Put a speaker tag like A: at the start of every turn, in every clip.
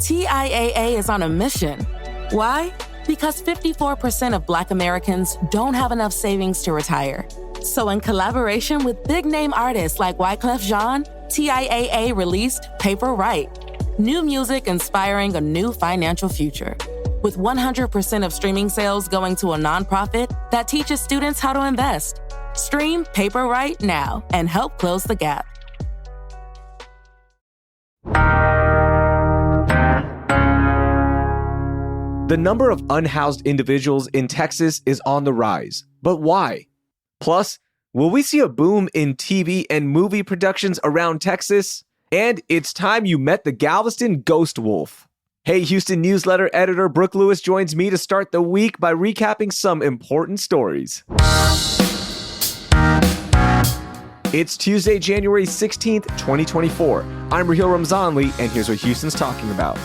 A: TIAA is on a mission. Why? Because 54% of Black Americans don't have enough savings to retire. So in collaboration with big-name artists like Wyclef Jean, TIAA released Paper Right, new music inspiring a new financial future. With 100% of streaming sales going to a nonprofit that teaches students how to invest. Stream Paper Right now and help close the gap.
B: The number of unhoused individuals in Texas is on the rise. But why? Plus, will we see a boom in TV and movie productions around Texas? And it's time you met the Galveston Ghost Wolf. Hey, Houston newsletter editor Brooke Lewis joins me to start the week by recapping some important stories. It's Tuesday, January 16th, 2024. I'm Raheel Ramzanali, and here's what Houston's talking about.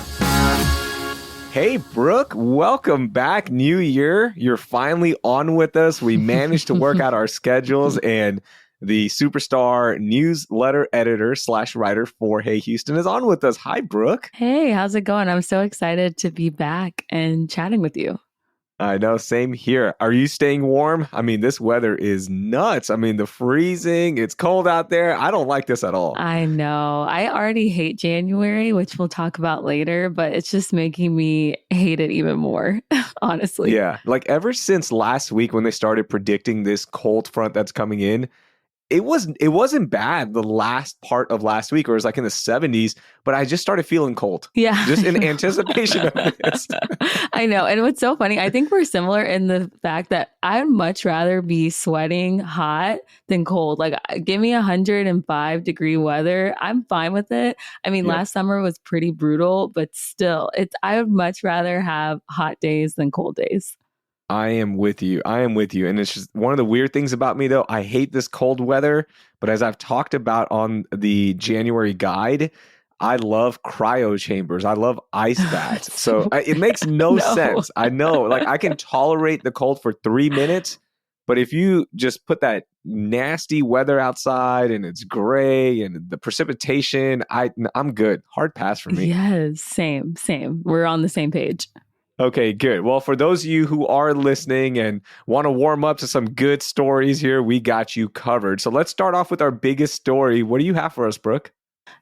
B: Hey, Brooke, welcome back. New year. You're finally on with us. We managed to work out our schedules, and the superstar newsletter editor / writer for Hey Houston is on with us. Hi, Brooke.
C: Hey, how's it going? I'm so excited to be back and chatting with you.
B: I know, same here. Are you staying warm? I mean, this weather is nuts. I mean, the freezing, it's cold out there. I don't like this at all.
C: I know. I already hate January, which we'll talk about later, but it's just making me hate it even more, honestly.
B: Yeah, like ever since last week when they started predicting this cold front that's coming in, it wasn't bad the last part of last week, or it was like in the 70s, but I just started feeling cold.
C: Yeah.
B: Just in anticipation of this.
C: I know. And what's so funny, I think we're similar in the fact that I would much rather be sweating hot than cold. Like, give me 105-degree weather. I'm fine with it. I mean, Last summer was pretty brutal, but still, I would much rather have hot days than cold days.
B: I am with you. And it's just one of the weird things about me, though. I hate this cold weather. But as I've talked about on the January guide, I love cryo chambers. I love ice baths. So it makes no sense. I know. Like, I can tolerate the cold for 3 minutes. But if you just put that nasty weather outside and it's gray and the precipitation, I'm good. Hard pass for me.
C: Yes, same. We're on the same page.
B: Okay, good. Well, for those of you who are listening and want to warm up to some good stories here, we got you covered. So let's start off with our biggest story. What do you have for us, Brooke?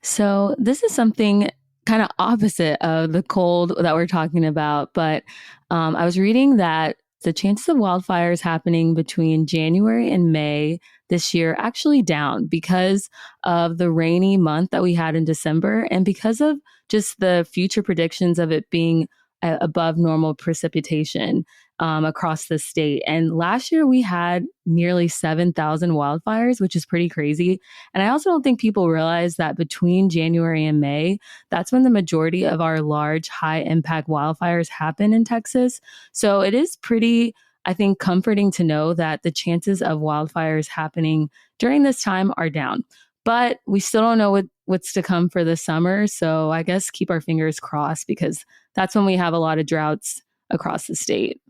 C: So this is something kind of opposite of the cold that we're talking about. But I was reading that the chances of wildfires happening between January and May this year actually down because of the rainy month that we had in December and because of just the future predictions of it being above normal precipitation across the state. And last year we had nearly 7,000 wildfires, which is pretty crazy. And I also don't think people realize that between January and May, that's when the majority of our large, high impact wildfires happen in Texas. So it is pretty, I think, comforting to know that the chances of wildfires happening during this time are down. But we still don't know what's to come for the summer. So I guess keep our fingers crossed because that's when we have a lot of droughts across the state.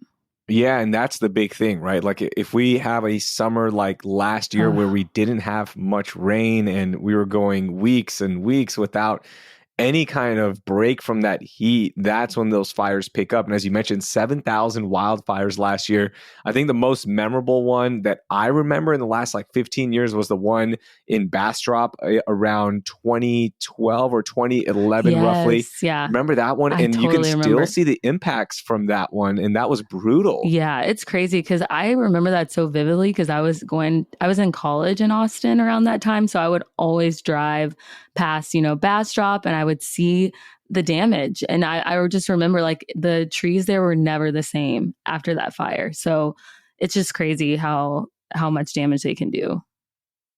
B: Yeah, and that's the big thing, right? Like if we have a summer like last year where we didn't have much rain and we were going weeks and weeks without any kind of break from that heat, that's when those fires pick up. And as you mentioned, 7,000 wildfires last year. I think the most memorable one that I remember in the last like 15 years was the one in Bastrop around 2012 or 2011, roughly.
C: Yeah.
B: Remember that one? And you can still see the impacts from that one. And that was brutal.
C: Yeah, it's crazy because I remember that so vividly because I was in college in Austin around that time. So I would always drive past, Bastrop, and I would see the damage. And I would just remember like the trees there were never the same after that fire. So it's just crazy how much damage they can do.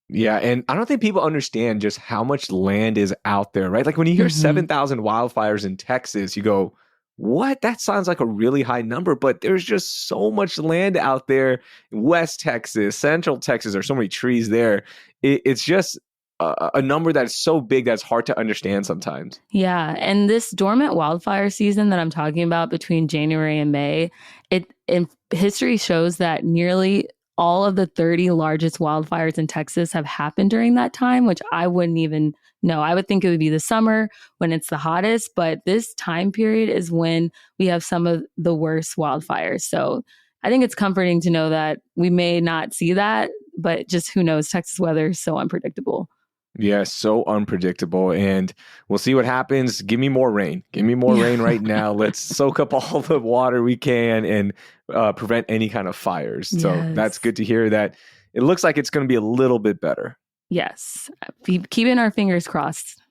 B: Yeah, and I don't think people understand just how much land is out there, right? Like when you hear 7,000 wildfires in Texas, you go, what? That sounds like a really high number, but there's just so much land out there. West Texas, Central Texas, there's so many trees there. It's just a number that's so big that's hard to understand sometimes.
C: Yeah. And this dormant wildfire season that I'm talking about between January and May, history shows that nearly all of the 30 largest wildfires in Texas have happened during that time, which I wouldn't even know. I would think it would be the summer when it's the hottest, but this time period is when we have some of the worst wildfires. So I think it's comforting to know that we may not see that, but just who knows? Texas weather is so unpredictable.
B: Yeah, so unpredictable. And we'll see what happens. Give me more rain. Give me more rain right now. Let's soak up all the water we can and prevent any kind of fires. So that's good to hear that it looks like it's going to be a little bit better.
C: Yes. Keeping our fingers crossed.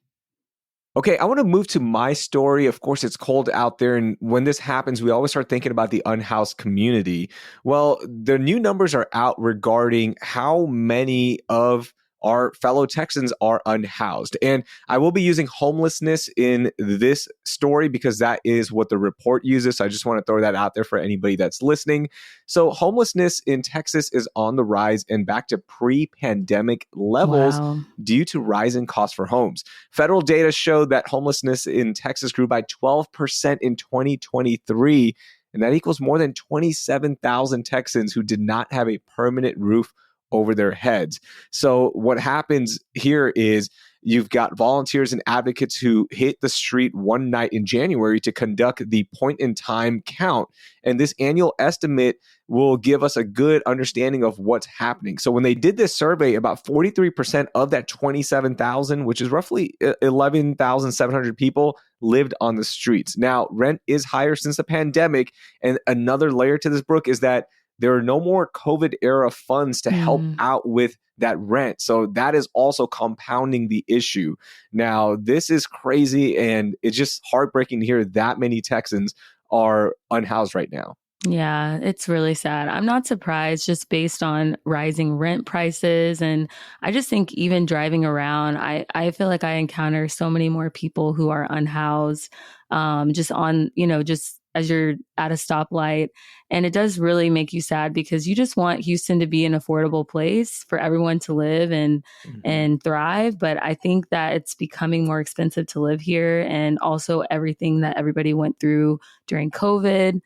B: Okay, I want to move to my story. Of course, it's cold out there. And when this happens, we always start thinking about the unhoused community. Well, the new numbers are out regarding how many of our fellow Texans are unhoused. And I will be using homelessness in this story because that is what the report uses. So I just want to throw that out there for anybody that's listening. So homelessness in Texas is on the rise and back to pre-pandemic levels due to rising costs for homes. Federal data showed that homelessness in Texas grew by 12% in 2023. And that equals more than 27,000 Texans who did not have a permanent roof over their heads. So what happens here is you've got volunteers and advocates who hit the street one night in January to conduct the point-in-time count. And this annual estimate will give us a good understanding of what's happening. So when they did this survey, about 43% of that 27,000, which is roughly 11,700 people, lived on the streets. Now, rent is higher since the pandemic. And another layer to this, Brooke, is that there are no more COVID era funds to help out with that rent. So that is also compounding the issue. Now, this is crazy, and it's just heartbreaking to hear that many Texans are unhoused right now.
C: Yeah, it's really sad. I'm not surprised just based on rising rent prices. And I just think even driving around, I feel like I encounter so many more people who are unhoused just on, just as you're at a stoplight. And it does really make you sad because you just want Houston to be an affordable place for everyone to live and thrive. But I think that it's becoming more expensive to live here. And also everything that everybody went through during COVID,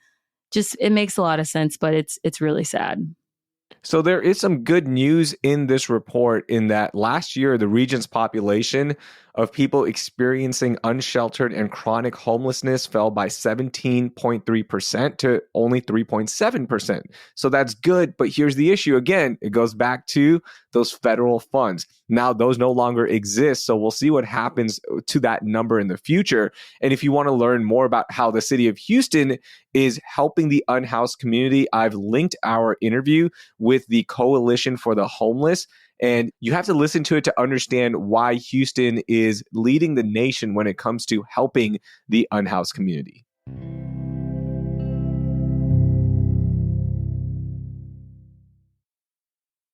C: just it makes a lot of sense, but it's really sad.
B: So there is some good news in this report in that last year, the region's population of people experiencing unsheltered and chronic homelessness fell by 17.3% to only 3.7%. So that's good. But here's the issue. Again, it goes back to those federal funds. Now those no longer exist. So we'll see what happens to that number in the future. And if you want to learn more about how the city of Houston is helping the unhoused community, I've linked our interview with the Coalition for the Homeless. And you have to listen to it to understand why Houston is leading the nation when it comes to helping the unhoused community.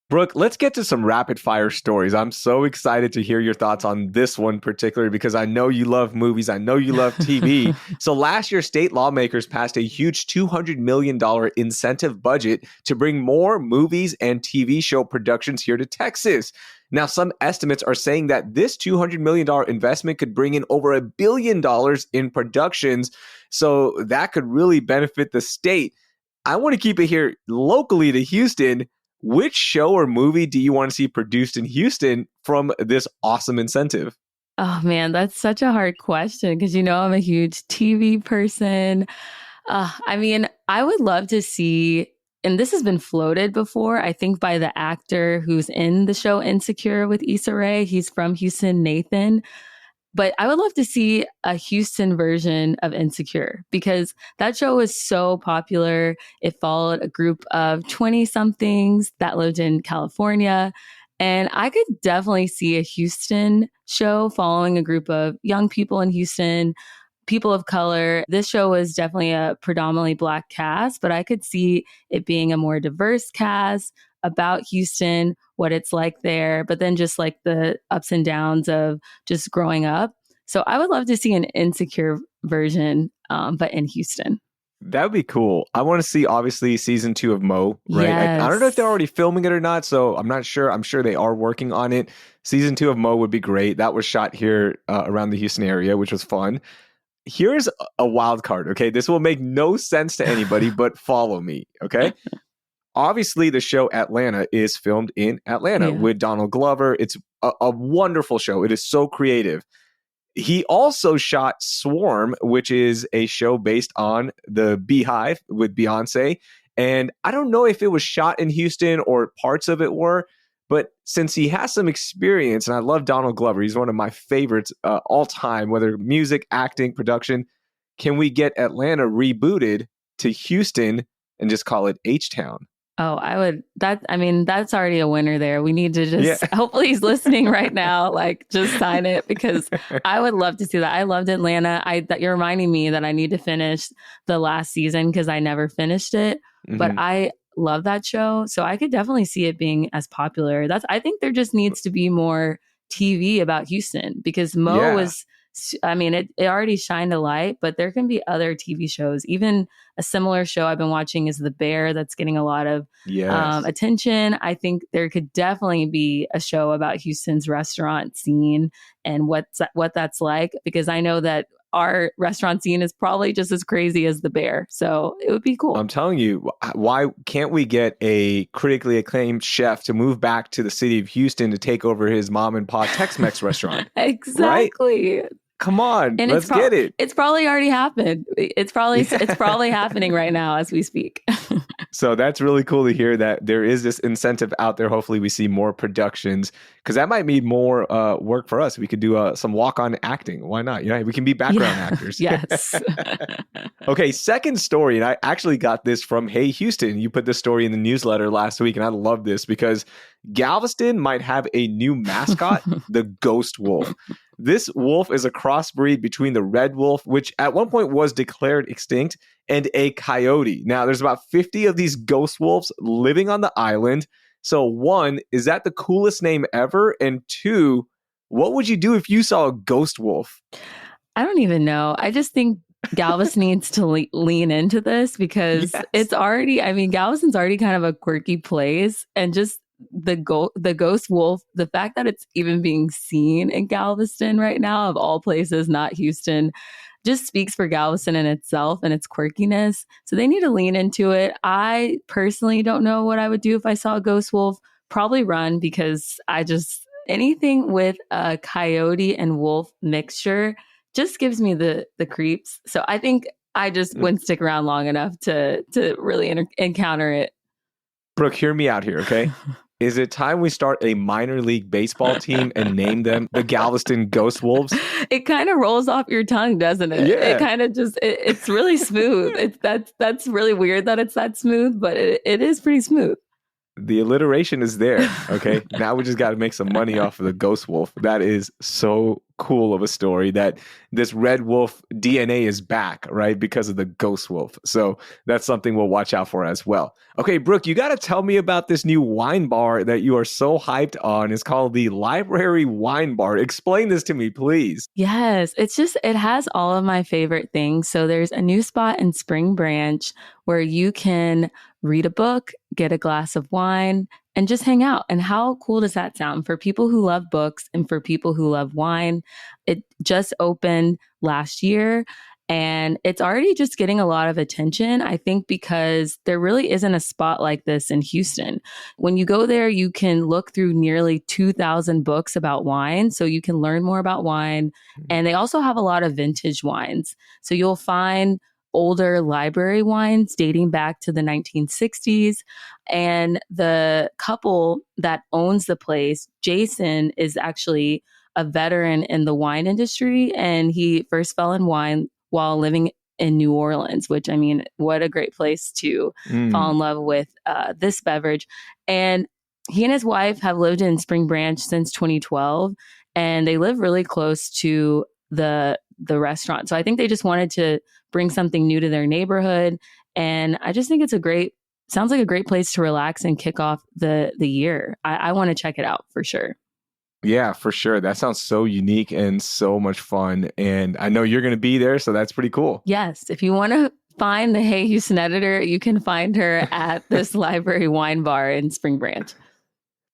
B: Brooke, let's get to some rapid fire stories. I'm so excited to hear your thoughts on this one particularly because I know you love movies. I know you love TV. So last year, state lawmakers passed a huge $200 million incentive budget to bring more movies and TV show productions here to Texas. Now, some estimates are saying that this $200 million investment could bring in over $1 billion in productions. So that could really benefit the state. I want to keep it here locally to Houston. Which show or movie do you want to see produced in Houston from this awesome incentive?
C: Oh, man, that's such a hard question because, I'm a huge TV person. I would love to see, and this has been floated before, I think by the actor who's in the show Insecure with Issa Rae. He's from Houston, Nathan. But I would love to see a Houston version of Insecure because that show was so popular. It followed a group of 20-somethings that lived in California. And I could definitely see a Houston show following a group of young people in Houston, people of color. This show was definitely a predominantly Black cast, but I could see it being a more diverse cast about Houston, what it's like there, but then just like the ups and downs of just growing up. So I would love to see an Insecure version, but in Houston.
B: That would be cool. I want to see, obviously, season 2 of Mo, right?
C: Yes.
B: I don't know if they're already filming it or not, so I'm not sure. I'm sure they are working on it. Season 2 of Mo would be great. That was shot here around the Houston area, which was fun. Here's a wild card, okay? This will make no sense to anybody, but follow me, okay? obviously the show Atlanta is filmed in Atlanta with Donald Glover. It's a wonderful show. It is so creative. He also shot Swarm, which is a show based on the Beehive with Beyonce. And I don't know if it was shot in Houston or parts of it were, but since he has some experience, and I love Donald Glover, he's one of my favorites all time, whether music, acting, production, can we get Atlanta rebooted to Houston and just call it H-Town?
C: Oh, that's already a winner there. We need to just, hopefully he's listening right now, like just sign it, because I would love to see that. I loved Atlanta. You're reminding me that I need to finish the last season because I never finished it, but I love that show. So I could definitely see it being as popular. I think there just needs to be more TV about Houston, because Mo was, it already shined a light, but there can be other TV shows. Even a similar show I've been watching is The Bear, that's getting a lot of attention. I think there could definitely be a show about Houston's restaurant scene and what that's like, because I know that our restaurant scene is probably just as crazy as The Bear. So it would be cool.
B: I'm telling you, why can't we get a critically acclaimed chef to move back to the city of Houston to take over his mom and pop Tex-Mex restaurant?
C: Exactly.
B: Right? Come on, and let's get it.
C: It's probably already happened. It's probably happening right now as we speak.
B: So that's really cool to hear that there is this incentive out there. Hopefully we see more productions, because that might mean more work for us. We could do some walk-on acting. Why not? We can be background actors.
C: Yes.
B: Okay, second story. And I actually got this from Hey Houston. You put this story in the newsletter last week, and I love this because Galveston might have a new mascot, the Ghost Wolf. This wolf is a crossbreed between the red wolf, which at one point was declared extinct, and a coyote. Now, there's about 50 of these ghost wolves living on the island. So one, is that the coolest name ever? And two, what would you do if you saw a ghost wolf?
C: I don't even know. I just think Galveston needs to lean into this, because it's already, Galveston's already kind of a quirky place, and just the ghost wolf, the fact that it's even being seen in Galveston right now, of all places, not Houston, just speaks for Galveston in itself and its quirkiness. So they need to lean into it. I personally don't know what I would do if I saw a ghost wolf. Probably run, because anything with a coyote and wolf mixture just gives me the creeps. So I think I just wouldn't stick around long enough to really encounter it.
B: Brooke, hear me out here, okay? Is it time we start a minor league baseball team and name them the Galveston Ghost Wolves?
C: It kind of rolls off your tongue, doesn't it?
B: Yeah.
C: It kind of just, it's really smooth. That's really weird that it's that smooth, but it is pretty smooth.
B: The alliteration is there, okay? Now we just got to make some money off of the Ghost Wolf. That is so cool of a story, that this red wolf DNA is back, right? Because of the Ghost Wolf. So that's something we'll watch out for as well. Okay, Brooke, you got to tell me about this new wine bar that you are so hyped on. It's called the Library Wine Bar. Explain this to me, please.
C: Yes, it has all of my favorite things. So there's a new spot in Spring Branch where you can read a book, get a glass of wine, and just hang out. And how cool does that sound for people who love books and for people who love wine? It just opened last year, and it's already just getting a lot of attention, I think, because there really isn't a spot like this in Houston. When you go there, you can look through nearly 2,000 books about wine, so you can learn more about wine. And they also have a lot of vintage wines. So you'll find older library wines dating back to the 1960s. And the couple that owns the place, Jason, is actually a veteran in the wine industry. And he first fell in wine while living in New Orleans, which, what a great place to fall in love with this beverage. And he and his wife have lived in Spring Branch since 2012, and they live really close to the restaurant. So I think they just wanted to bring something new to their neighborhood. And I just think sounds like a great place to relax and kick off the year. I want to check it out for sure.
B: Yeah, for sure. That sounds so unique and so much fun. And I know you're going to be there, so that's pretty cool.
C: Yes. If you want to find the Hey Houston editor, you can find her at this Library Wine Bar in Spring Branch.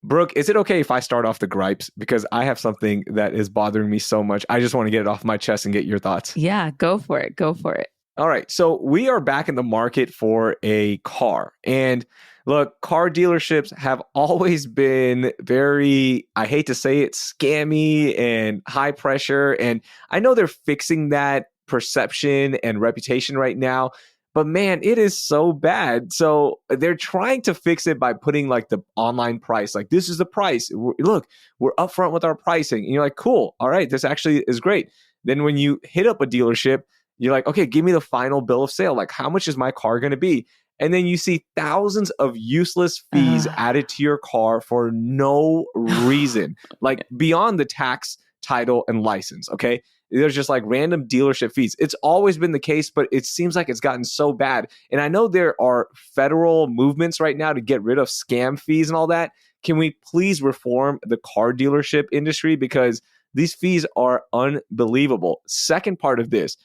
B: Brooke, is it okay if I start off the gripes? Because I have something that is bothering me so much. I just want to get it off my chest and get your thoughts.
C: Yeah, go for it. Go for it.
B: All right. So we are back in the market for a car. And Look, car dealerships have always been very, I hate to say it, scammy and high pressure. And I know they're fixing that perception and reputation right now, but man, it is so bad. So they're trying to fix it by putting like the online price, like this is the price. Look, we're upfront with our pricing. And you're like, cool. All right, this actually is great. Then when you hit up a dealership, you're like, okay, give me the final bill of sale. Like, how much is my car going to be? And then you see thousands of useless fees added to your car for no reason, like beyond the tax, title, and license. Okay. There's just like random dealership fees. It's always been the case, but it seems like it's gotten so bad. And I know there are federal movements right now to get rid of scam fees and all that. Can we please reform the car dealership industry? Because these fees are unbelievable. Second part of this,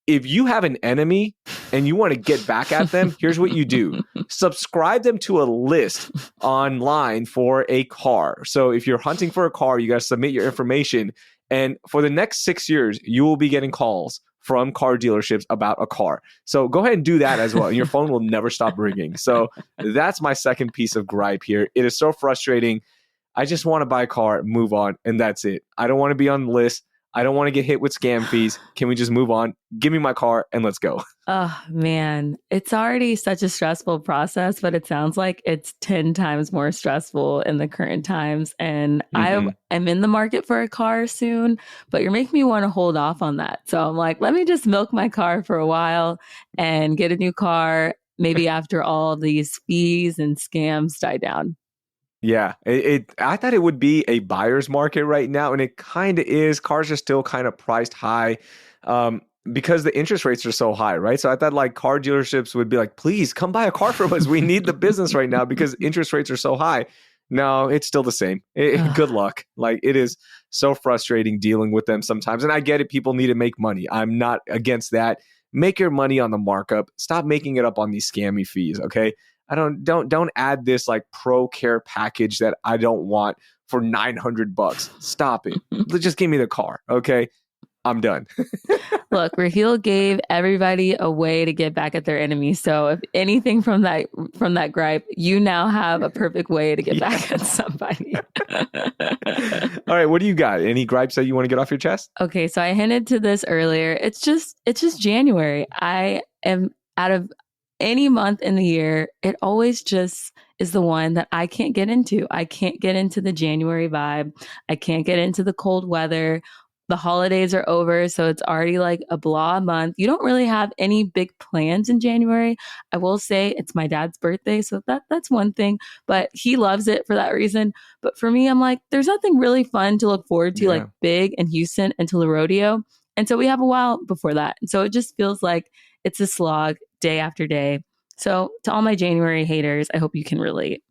B: if you have an enemy and you want to get back at them, here's what you do. Subscribe them to a list online for a car. So if you're hunting for a car, you got to submit your information. And for the next 6 years, you will be getting calls from car dealerships about a car. So go ahead and do that as well. And your phone will never stop ringing. So that's my second piece of gripe here. It is so frustrating. I just want to buy a car, move on, and that's it. I don't want to be on the list. I don't want to get hit with scam fees. Can we just move on? Give me my car and let's go.
C: Oh, man. It's already such a stressful process, but it sounds like it's 10 times more stressful in the current times. And I'm in the market for a car soon, but you're making me want to hold off on that. So I'm like, let me just milk my car for a while and get a new car, maybe after all these fees and scams die down.
B: Yeah, I thought it would be a buyer's market right now, and it kind of is. Cars are still kind of priced high because the interest rates are so high, right? So I thought like car dealerships would be like, please come buy a car from us. We need the business right now because interest rates are so high. No, it's still the same. Good luck. Like it is so frustrating dealing with them sometimes. And I get it. People need to make money. I'm not against that. Make your money on the markup. Stop making it up on these scammy fees, okay? Don't add this like pro care package that I don't want for $900. Stop it. Just give me the car. Okay. I'm done.
C: Look, Raheel gave everybody a way to get back at their enemies. So if anything from that gripe, you now have a perfect way to get back at somebody.
B: All right. What do you got? Any gripes that you want to get off your chest?
C: Okay. So I hinted to this earlier. It's just January. I am out of any month in the year, it always just is the one that I can't get into. I can't get into the January vibe. I can't get into the cold weather. The holidays are over, so it's already like a blah month. You don't really have any big plans in January. I will say it's my dad's birthday, so that's one thing, but he loves it for that reason. But for me, I'm like, there's nothing really fun to look forward to, like big in Houston until the rodeo. And so we have a while before that. And so it just feels like it's a slog day after day. So to all my January haters, I hope you can relate.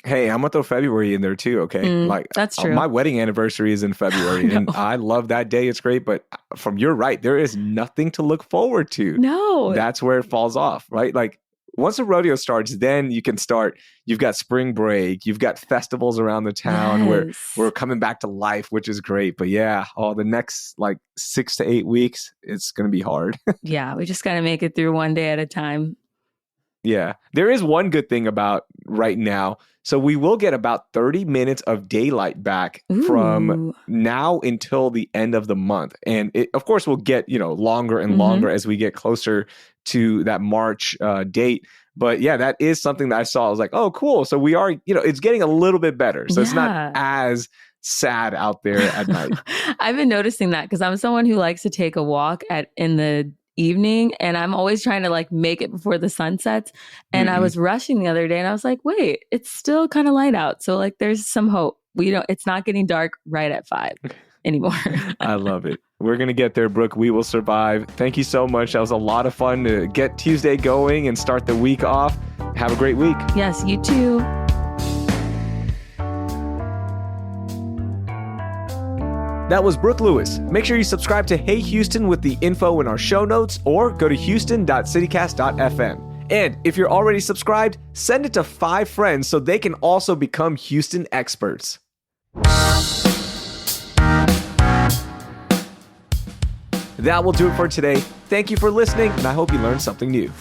B: Hey, I'm gonna throw February in there too. Okay,
C: that's true.
B: My wedding anniversary is in February, and I love that day. It's great, but you're right. There is nothing to look forward to.
C: No,
B: that's where it falls off, right? Like once the rodeo starts, then you can start. You've got spring break. You've got festivals around the town where we're coming back to life, which is great. But yeah, the next like 6 to 8 weeks, it's gonna be hard.
C: Yeah, we just gotta make it through one day at a time.
B: Yeah, there is one good thing about right now. So we will get about 30 minutes of daylight back from now until the end of the month. And it, of course, will get, longer and longer as we get closer to that March date. But yeah, that is something that I saw. I was like, oh, cool. So we are, it's getting a little bit better. So it's not as sad out there at night.
C: I've been noticing that because I'm someone who likes to take a walk in the evening, and I'm always trying to like make it before the sun sets. And I was rushing the other day and I was like, wait, it's still kind of light out. So like there's some hope. It's not getting dark right at 5 anymore.
B: I love it. We're going to get there, Brooke. We will survive. Thank you so much. That was a lot of fun to get Tuesday going and start the week off. Have a great week.
C: Yes, you too.
B: That was Brooke Lewis. Make sure you subscribe to Hey Houston with the info in our show notes or go to houston.citycast.fm. And if you're already subscribed, send it to 5 friends so they can also become Houston experts. That will do it for today. Thank you for listening, and I hope you learned something new.